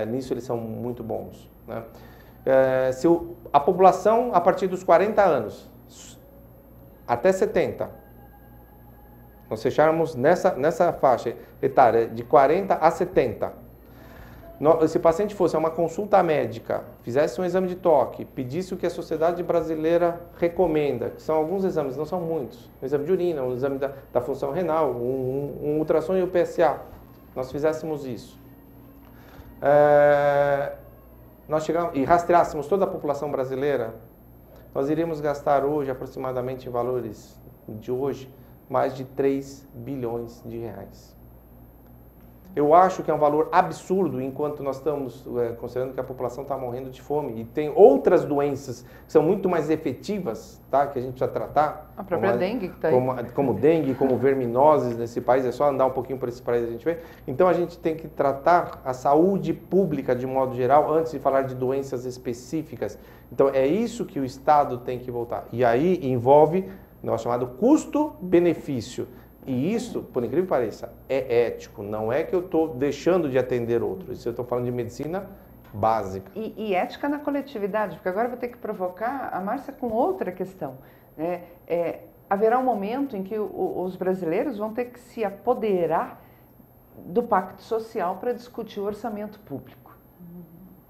nisso eles são muito bons, né? Se a população a partir dos 40 anos até 70, nós fecharmos nessa faixa etária de 40 a 70, se o paciente fosse a uma consulta médica, fizesse um exame de toque, pedisse o que a sociedade brasileira recomenda, que são alguns exames, não são muitos, um exame de urina, um exame da função renal, um ultrassom e o PSA, nós fizéssemos isso. nós chegamos e rastreássemos toda a população brasileira, nós iríamos gastar hoje, aproximadamente em valores de hoje, mais de 3 bilhões de reais. Eu acho que é um valor absurdo, enquanto nós estamos considerando que a população está morrendo de fome e tem outras doenças que são muito mais efetivas, tá? Que a gente precisa tratar. A própria dengue que está aí. Como dengue, como verminoses nesse país, é só andar um pouquinho por esse país a gente vê. Então a gente tem que tratar a saúde pública de modo geral antes de falar de doenças específicas. Então é isso que o Estado tem que voltar. E aí envolve o chamado custo-benefício. E isso, por incrível que pareça, é ético. Não é que eu estou deixando de atender outros. Isso eu estou falando de medicina básica. E ética na coletividade, porque agora eu vou ter que provocar a Márcia com outra questão. Né? Haverá um momento em que os brasileiros vão ter que se apoderar do pacto social para discutir o orçamento público.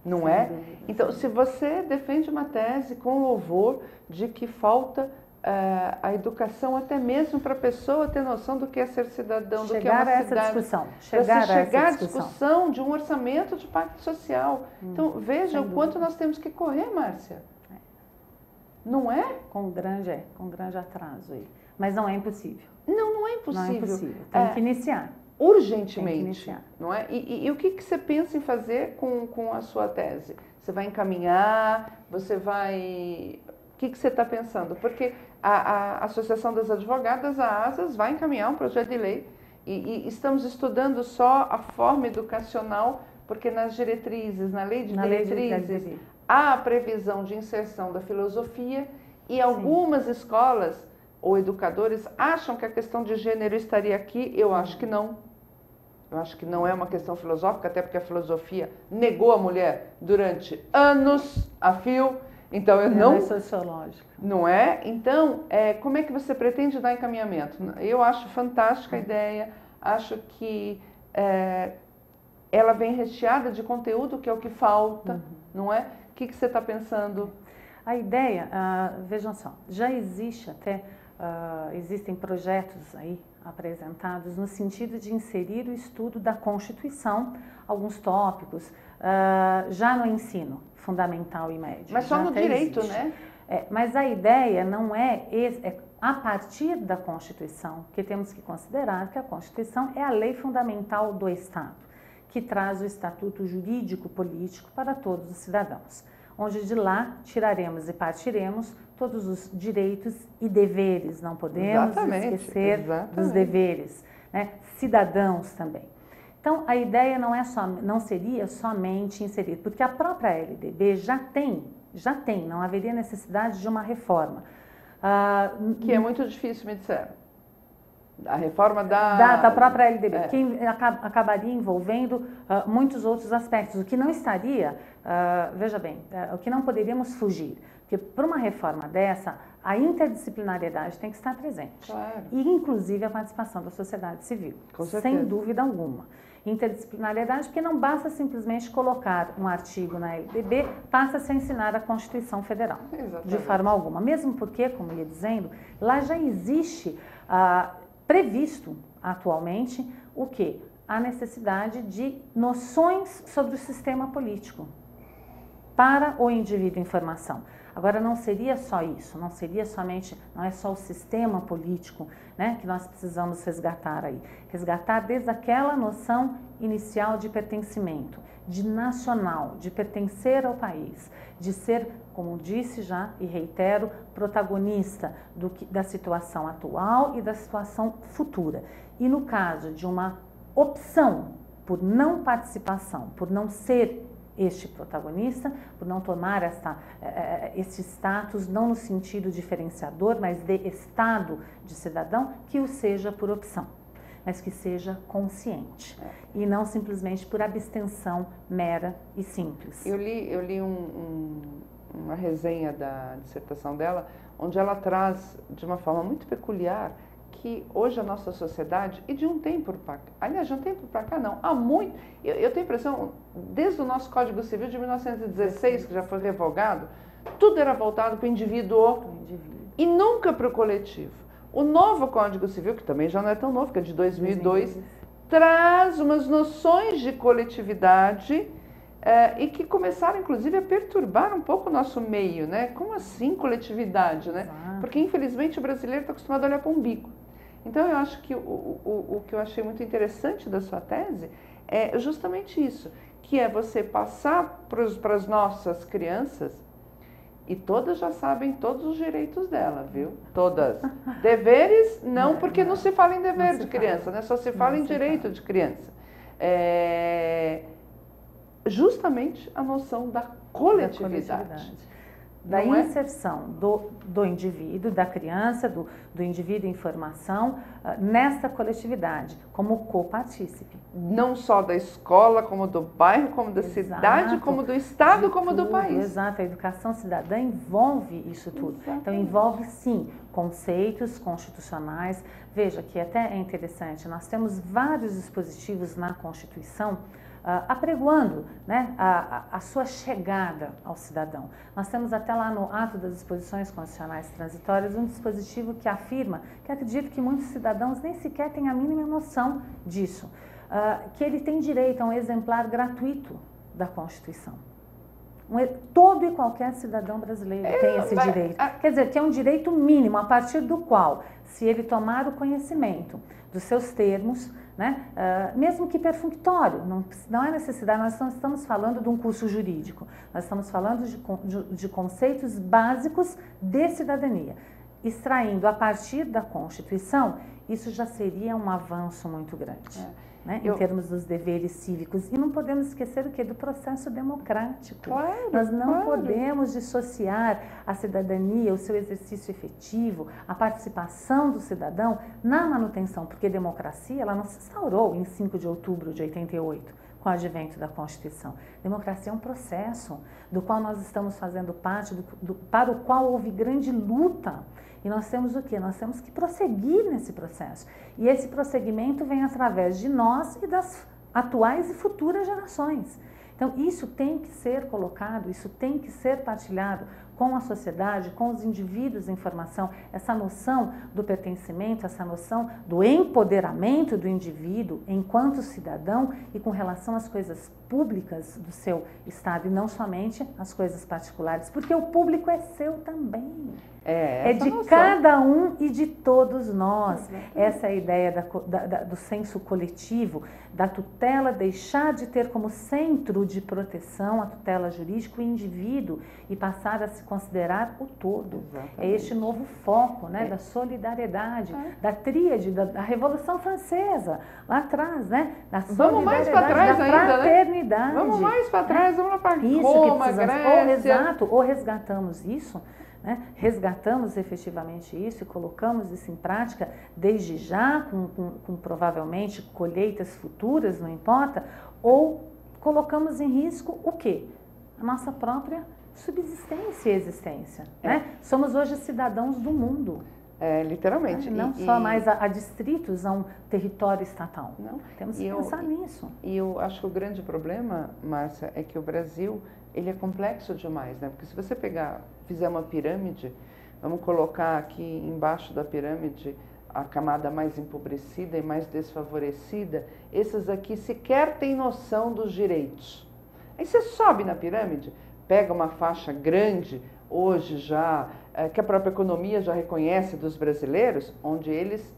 Não é? Então, se você defende uma tese com louvor de que falta a educação até mesmo para a pessoa ter noção do que é ser cidadão, do que é uma cidade. Chegar à discussão de um orçamento de pacto social. Então, veja o quanto nós temos que correr, Márcia. Não é? Com grande atraso aí. Mas não é impossível. Não é impossível. Não é impossível. Tem que iniciar. Urgentemente. Não é? E o que você pensa em fazer com a sua tese? Você vai encaminhar? Você vai... O que você está pensando? Porque a Associação das Advogadas, a ASAS, vai encaminhar um projeto de lei e estamos estudando só a forma educacional, porque nas diretrizes, na lei de diretrizes, há a previsão de inserção da filosofia e algumas escolas ou educadores acham que a questão de gênero estaria aqui. Eu acho que não. Eu acho que não é uma questão filosófica, até porque a filosofia negou a mulher durante anos a fio. Então eu não. É sociológica. Não é? Então, como é que você pretende dar encaminhamento? Eu acho fantástica a ideia, acho que ela vem recheada de conteúdo, que é o que falta, não é? O que você está pensando? A ideia, vejam só, já existe existem projetos aí apresentados no sentido de inserir o estudo da Constituição, alguns tópicos, já no ensino fundamental e médio. Mas só no direito, né? Mas a ideia não é a partir da Constituição, que temos que considerar que a Constituição é a lei fundamental do Estado, que traz o estatuto jurídico-político para todos os cidadãos, onde de lá tiraremos e partiremos todos os direitos e deveres, não podemos esquecer dos deveres, né? Cidadãos também. Então, a ideia não seria somente inserir, porque a própria LDB já tem, não haveria necessidade de uma reforma. Que é muito difícil, me disseram. A reforma da própria LDB, que acabaria envolvendo muitos outros aspectos, o que não estaria, veja bem, o que não poderíamos fugir, porque para uma reforma dessa, a interdisciplinariedade tem que estar presente, claro. E inclusive a participação da sociedade civil, sem dúvida alguma. Interdisciplinariedade, porque não basta simplesmente colocar um artigo na LDB, passa-se a ensinar a Constituição Federal, de forma alguma. Mesmo porque, como ia dizendo, lá já existe previsto atualmente o quê? A necessidade de noções sobre o sistema político para o indivíduo em formação. Agora, não seria só isso, não é só o sistema político, né, que nós precisamos resgatar aí. Resgatar desde aquela noção inicial de pertencimento, de nacional, de pertencer ao país, de ser, como disse já e reitero, protagonista da situação atual e da situação futura. E no caso de uma opção por não participação, por não ser este protagonista, por não tomar esse status, não no sentido diferenciador, mas de estado de cidadão, que o seja por opção, mas que seja consciente e não simplesmente por abstenção mera e simples. Eu li uma resenha da dissertação dela, onde ela traz de uma forma muito peculiar que hoje a nossa sociedade, e de um tempo para cá, aliás, de um tempo para cá não, há muito, eu tenho a impressão, desde o nosso Código Civil de 1916, que já foi revogado, tudo era voltado para o indivíduo e nunca para o coletivo. O novo Código Civil, que também já não é tão novo, que é de 2002, traz umas noções de coletividade e que começaram, inclusive, a perturbar um pouco o nosso meio, né? Como assim coletividade, né? Exato. Porque, infelizmente, o brasileiro está acostumado a olhar para o umbigo. Então, eu acho que o que eu achei muito interessante da sua tese é justamente isso, que é você passar para as nossas crianças, e todas já sabem todos os direitos dela, viu? Todas. Deveres, não, porque não se fala em dever de criança, né? Só se fala em direito de criança. Justamente a noção da coletividade. Da inserção do indivíduo, da criança, do indivíduo em formação, nesta coletividade, como copartícipe. Não só da escola, como do bairro, como da cidade, como do estado, como do país. Exato, a educação cidadã envolve isso tudo. Exatamente. Então envolve sim conceitos constitucionais. Veja que até é interessante, nós temos vários dispositivos na Constituição apregoando, né, a sua chegada ao cidadão. Nós temos até lá no ato das disposições constitucionais transitórias um dispositivo que afirma, que acredito que muitos cidadãos nem sequer têm a mínima noção disso, que ele tem direito a um exemplar gratuito da Constituição. Todo e qualquer cidadão brasileiro tem esse direito. Quer dizer, que é um direito mínimo, a partir do qual, se ele tomar o conhecimento dos seus termos, né, mesmo que perfunctório, não é necessidade, nós não estamos falando de um curso jurídico, nós estamos falando de conceitos básicos de cidadania. Extraindo a partir da Constituição, isso já seria um avanço muito grande. Né, em termos dos deveres cívicos. E não podemos esquecer o quê? Do processo democrático. Claro, nós não podemos dissociar a cidadania, o seu exercício efetivo, a participação do cidadão na manutenção, porque democracia ela não se instaurou em 5 de outubro de 88, com o advento da Constituição. Democracia é um processo do qual nós estamos fazendo parte, para o qual houve grande luta. E nós temos o quê? Nós temos que prosseguir nesse processo. E esse prosseguimento vem através de nós e das atuais e futuras gerações. Então, isso tem que ser colocado, isso tem que ser partilhado com a sociedade, com os indivíduos em formação, essa noção do pertencimento, essa noção do empoderamento do indivíduo enquanto cidadão e com relação às coisas públicas do seu estado e não somente as coisas particulares, porque o público é seu também. É de noção. Cada um e de todos nós. Exatamente. Essa é a ideia do senso coletivo, da tutela deixar de ter como centro de proteção a tutela jurídica o indivíduo e passar a se considerar o todo. Exatamente. É este novo foco, né, da solidariedade, da tríade, da Revolução Francesa, lá atrás, né? Da vamos mais para trás da ainda, fraternidade. Né? Vamos mais para trás, vamos lá para Roma, Grécia. Ou resgatamos isso, né? Resgatamos efetivamente isso e colocamos isso em prática desde já, com provavelmente colheitas futuras, não importa, ou colocamos em risco o quê? A nossa própria subsistência e existência. Né? Somos hoje cidadãos do mundo. Literalmente. Não só mais a distritos, a um território estatal. Não. Temos que pensar nisso. E eu acho que o grande problema, Márcia, é que o Brasil ele é complexo demais, né? Porque se você fizer uma pirâmide, vamos colocar aqui embaixo da pirâmide a camada mais empobrecida e mais desfavorecida, esses aqui sequer têm noção dos direitos. Aí você sobe na pirâmide, pega uma faixa grande, hoje já, que a própria economia já reconhece dos brasileiros, onde eles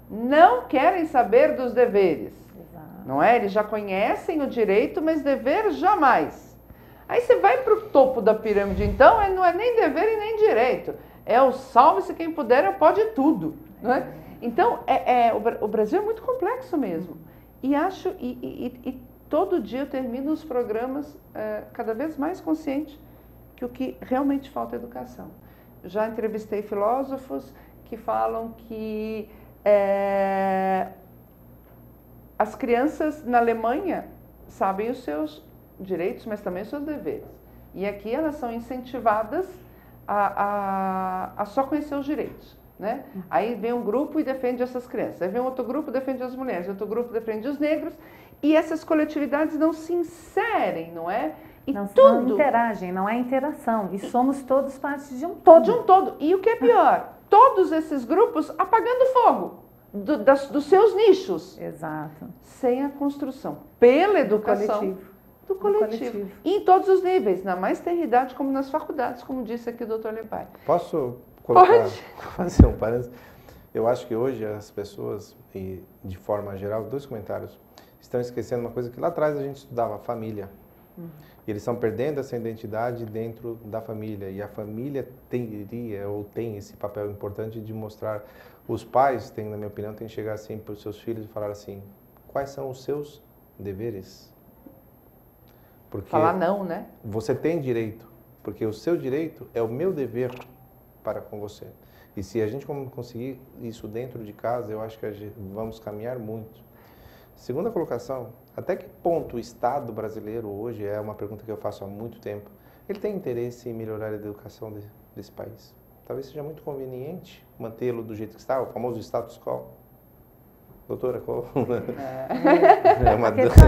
não querem saber dos deveres. Exato. Não é? Eles já conhecem o direito, mas dever jamais. Aí você vai para o topo da pirâmide, então, não é nem dever e nem direito. É o salve-se quem puder, pode tudo. Não é? Então, o Brasil é muito complexo mesmo. E acho, e todo dia eu termino os programas cada vez mais consciente que o que realmente falta é educação. Já entrevistei filósofos que falam que as crianças na Alemanha sabem os seus direitos, mas também os seus deveres. E aqui elas são incentivadas a só conhecer os direitos. Né? Aí vem um grupo e defende essas crianças, aí vem outro grupo e defende as mulheres, outro grupo defende os negros, e essas coletividades não se inserem, não é? E não interagem, não é interação, e somos todos parte de um todo. De um todo, e o que é pior, todos esses grupos apagando fogo dos seus nichos. Exato. Sem a construção, pela educação, do coletivo. E em todos os níveis, na mais tenra idade como nas faculdades, como disse aqui o doutor Lepai. Posso fazer um parênteses? Eu acho que hoje as pessoas, e de forma geral, 2 comentários, estão esquecendo uma coisa que lá atrás a gente estudava, a família. E eles estão perdendo essa identidade dentro da família. E a família teria ou tem esse papel importante de mostrar. Os pais, na minha opinião, têm que chegar assim para os seus filhos e falar assim, quais são os seus deveres? Porque falar não, né? Você tem direito, porque o seu direito é o meu dever para com você. E se a gente conseguir isso dentro de casa, eu acho que vamos caminhar muito. Segunda colocação, até que ponto o Estado brasileiro hoje, é uma pergunta que eu faço há muito tempo, ele tem interesse em melhorar a educação desse país? Talvez seja muito conveniente mantê-lo do jeito que está, o famoso status quo. Doutora, qual? A questão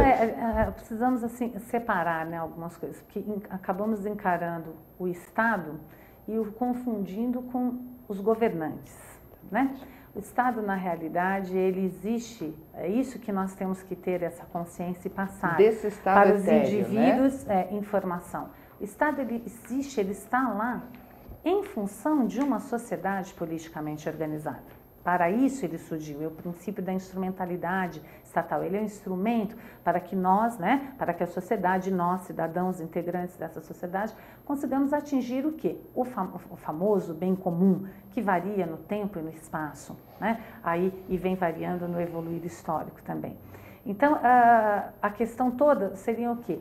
precisamos assim, separar, né, algumas coisas, porque acabamos encarando o Estado e o confundindo com os governantes, né? O Estado, na realidade, ele existe, é isso que nós temos que ter essa consciência e passar desse estado para os etéreo, indivíduos, né? Informação. O Estado, ele existe, ele está lá em função de uma sociedade politicamente organizada. Para isso ele surgiu, é o princípio da instrumentalidade estatal. Ele é um instrumento para que nós, né, para que a sociedade, nós, cidadãos integrantes dessa sociedade, consigamos atingir o quê? O famoso bem comum, que varia no tempo e no espaço, né? Aí, e vem variando no evoluir histórico também. Então, a questão toda seria o quê?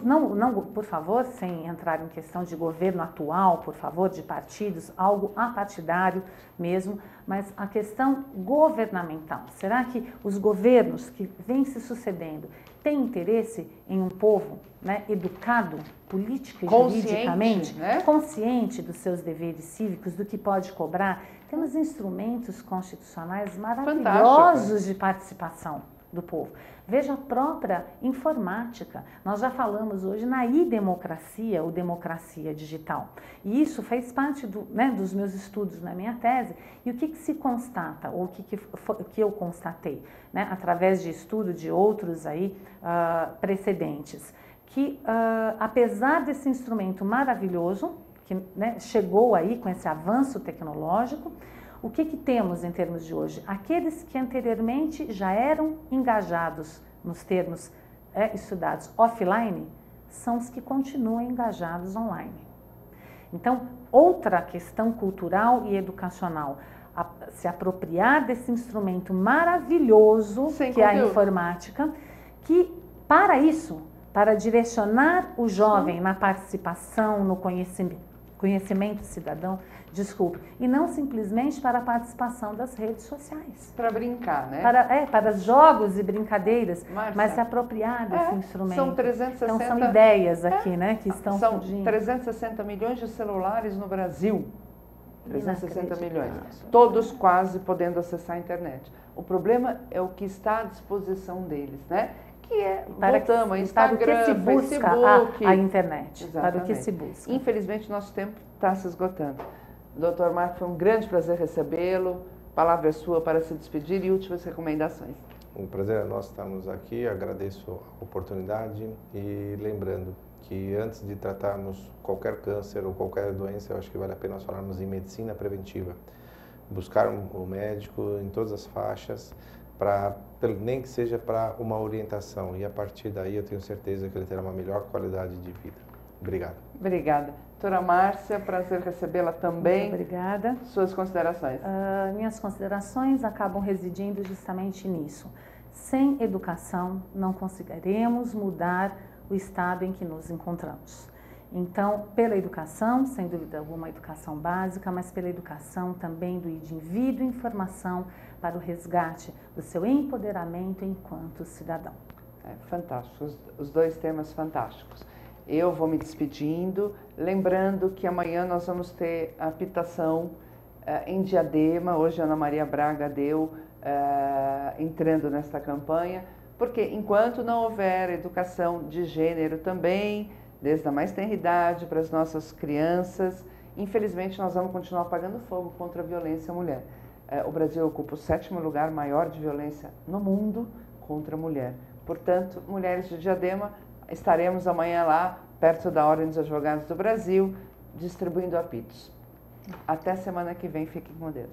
Não, por favor, sem entrar em questão de governo atual, por favor, de partidos, algo apartidário mesmo, mas a questão governamental. Será que os governos que vêm se sucedendo têm interesse em um povo, né, educado, política e juridicamente, né? Consciente dos seus deveres cívicos, do que pode cobrar? Temos instrumentos constitucionais maravilhosos de participação do povo. Veja a própria informática. Nós já falamos hoje na e-democracia, ou democracia digital. E isso faz parte dos meus estudos na minha tese. E o que se constata, ou o que eu constatei, né, através de estudo de outros aí, precedentes, que apesar desse instrumento maravilhoso, que, né, chegou aí com esse avanço tecnológico, o que temos em termos de hoje? Aqueles que anteriormente já eram engajados nos termos estudados offline, são os que continuam engajados online. Então, outra questão cultural e educacional, se apropriar desse instrumento maravilhoso que é a informática, que para isso, para direcionar o jovem na participação, no conhecimento cidadão, e não simplesmente para a participação das redes sociais. Para brincar, né? Para jogos e brincadeiras, Márcia, mas se apropriar desse instrumento. São 360... Então são ideias aqui, né, que estão surgindo. São 360 milhões de celulares no Brasil. 360 milhões. Todos quase podendo acessar a internet. O problema é o que está à disposição deles, né? Que é, voltamos, Instagram, para o que se busca Facebook. A internet. Exatamente. Para o que se busca. Infelizmente, nosso tempo está se esgotando. Doutor Marco, foi um grande prazer recebê-lo. A palavra é sua para se despedir e últimas recomendações. Um prazer é nosso estarmos aqui, agradeço a oportunidade e lembrando que antes de tratarmos qualquer câncer ou qualquer doença, eu acho que vale a pena nós falarmos em medicina preventiva. Buscar o médico em todas as faixas, nem que seja para uma orientação, e a partir daí eu tenho certeza que ele terá uma melhor qualidade de vida. Obrigado. Obrigada. Doutora Márcia, prazer recebê-la também. Muito obrigada. Suas considerações? Minhas considerações acabam residindo justamente nisso. Sem educação, não conseguiremos mudar o estado em que nos encontramos. Então, pela educação, sem dúvida alguma, educação básica, mas pela educação também do indivíduo em formação para o resgate do seu empoderamento enquanto cidadão. Fantástico, os dois temas fantásticos. Eu vou me despedindo, lembrando que amanhã nós vamos ter a apitação em Diadema. Hoje a Ana Maria Braga deu entrando nesta campanha, porque enquanto não houver educação de gênero também, desde a mais tenra idade para as nossas crianças, infelizmente nós vamos continuar apagando fogo contra a violência à mulher. O Brasil ocupa o 7º lugar maior de violência no mundo contra a mulher. Portanto, Mulheres de Diadema, estaremos amanhã lá, perto da Ordem dos Advogados do Brasil, distribuindo apitos. Até semana que vem, fiquem com Deus.